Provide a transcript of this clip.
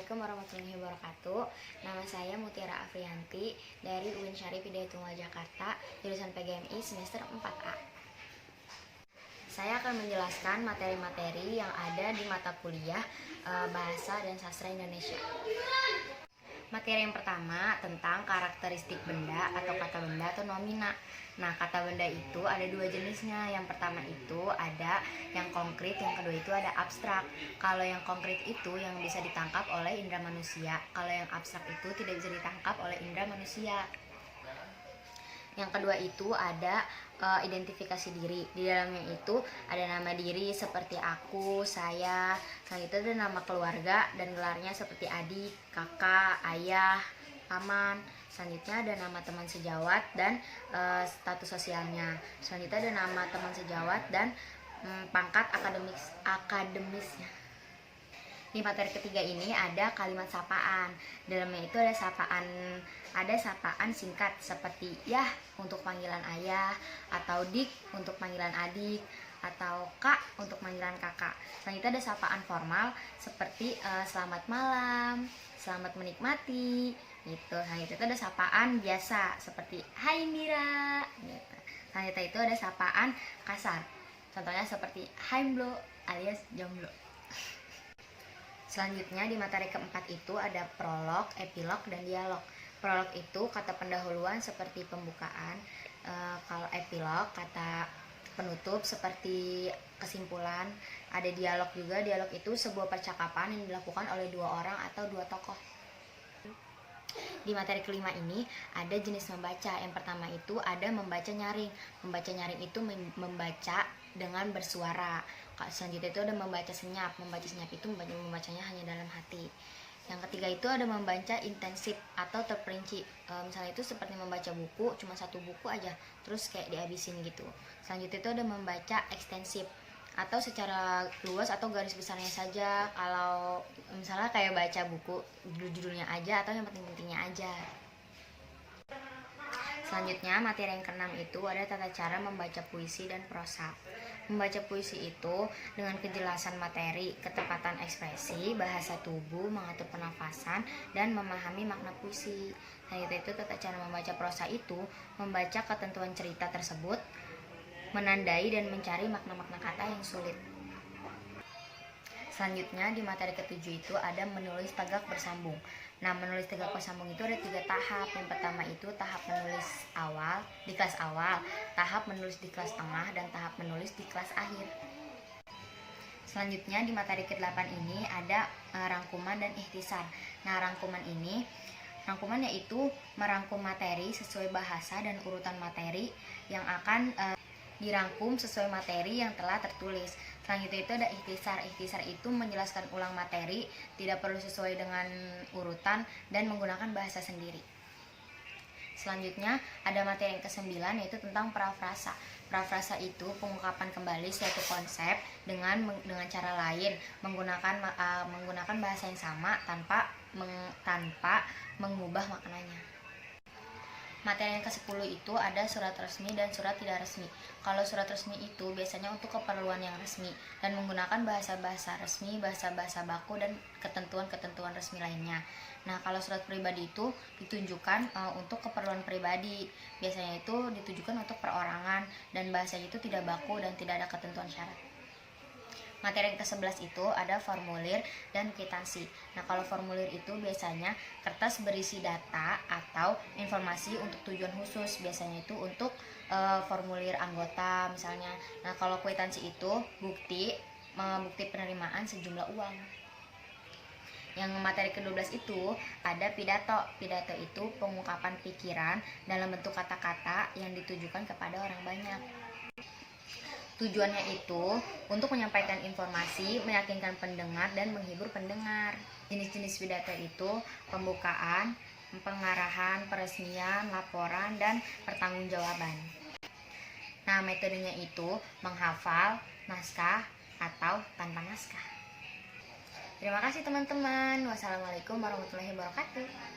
Assalamualaikum warahmatullahi wabarakatuh. Nama saya Mutiara Afrianti dari UIN Syarif Hidayatullah Jakarta, jurusan PGMI semester 4A. Saya akan menjelaskan materi-materi yang ada di mata kuliah Bahasa dan Sastra Indonesia. Materi yang pertama tentang karakteristik benda atau kata benda atau nomina. Nah, kata benda itu ada dua jenisnya. Yang pertama itu ada yang konkret, yang kedua itu ada abstrak. Kalau yang konkret itu yang bisa ditangkap oleh indera manusia. Kalau yang abstrak itu tidak bisa ditangkap oleh indera manusia. Yang kedua itu ada identifikasi diri. Di dalamnya itu ada nama diri seperti aku, saya. Selanjutnya ada nama keluarga dan gelarnya seperti adik, kakak, ayah, paman. Selanjutnya ada nama teman sejawat dan status sosialnya. Selanjutnya ada nama teman sejawat dan pangkat akademisnya. Di materi ketiga ini ada kalimat sapaan. Dalamnya itu ada sapaan singkat seperti yah untuk panggilan ayah, atau dik untuk panggilan adik, atau kak untuk panggilan kakak. Selanjutnya ada sapaan formal seperti selamat malam, selamat menikmati gitu. Selanjutnya itu ada sapaan biasa seperti hai Mira gitu. Selanjutnya itu ada sapaan kasar. Contohnya seperti hai Mblo alias jomblo. Selanjutnya di materi keempat itu ada prolog, epilog, dan dialog. Prolog itu kata pendahuluan seperti pembukaan. Kalau epilog kata penutup seperti kesimpulan. Ada dialog juga. Dialog itu sebuah percakapan yang dilakukan oleh dua orang atau dua tokoh. Di materi kelima ini ada jenis membaca. Yang pertama itu ada membaca nyaring. Membaca nyaring itu membaca dengan bersuara. Selanjutnya itu ada membaca senyap. Membaca senyap itu membacanya hanya dalam hati. Yang ketiga itu ada membaca intensif atau terperinci. Misalnya itu seperti membaca buku, cuma satu buku aja, terus kayak dihabisin gitu. Selanjutnya itu ada membaca ekstensif atau secara luas atau garis besarnya saja. Kalau misalnya kayak baca buku, judul-judulnya aja atau yang penting-pentingnya aja. Selanjutnya materi yang keenam itu ada tata cara membaca puisi dan prosa. Membaca puisi itu dengan kejelasan materi, ketepatan ekspresi, bahasa tubuh, mengatur pernafasan, dan memahami makna puisi. Selanjutnya itu tata cara membaca prosa itu membaca ketentuan cerita tersebut, menandai dan mencari makna-makna kata yang sulit. Selanjutnya di materi ketujuh itu ada menulis tegak bersambung. Nah, menulis tegak bersambung itu ada 3 tahap. Yang pertama itu tahap menulis awal di kelas awal, tahap menulis di kelas tengah, dan tahap menulis di kelas akhir. Selanjutnya di materi ke-8 ini ada rangkuman dan ikhtisar. Nah, rangkuman yaitu merangkum materi sesuai bahasa dan urutan materi yang akan dirangkum sesuai materi yang telah tertulis. Selanjutnya itu ada ikhtisar. Ikhtisar itu menjelaskan ulang materi, tidak perlu sesuai dengan urutan dan menggunakan bahasa sendiri. Selanjutnya ada materi yang ke-9 yaitu tentang parafrasa. Parafrasa itu pengungkapan kembali suatu konsep dengan cara lain, menggunakan bahasa yang sama tanpa mengubah maknanya. Materi yang ke-10 itu ada surat resmi dan surat tidak resmi. Kalau surat resmi itu biasanya untuk keperluan yang resmi dan menggunakan bahasa-bahasa resmi, bahasa-bahasa baku, dan ketentuan-ketentuan resmi lainnya. Nah, kalau surat pribadi itu ditunjukkan untuk keperluan pribadi. Biasanya itu ditujukan untuk perorangan dan bahasanya itu tidak baku dan tidak ada ketentuan syarat. Materi yang ke-11 itu ada formulir dan kwitansi. Nah, kalau formulir itu biasanya kertas berisi data atau informasi untuk tujuan khusus. Biasanya itu untuk formulir anggota misalnya. Nah, kalau kwitansi itu bukti penerimaan sejumlah uang. Yang materi ke-12 itu ada pidato. Pidato itu pengungkapan pikiran dalam bentuk kata-kata yang ditujukan kepada orang banyak. Tujuannya itu untuk menyampaikan informasi, meyakinkan pendengar, dan menghibur pendengar. Jenis-jenis pidato itu pembukaan, pengarahan, peresmian, laporan, dan pertanggungjawaban. Nah, metodenya itu menghafal, naskah, atau tanpa naskah. Terima kasih teman-teman. Wassalamualaikum warahmatullahi wabarakatuh.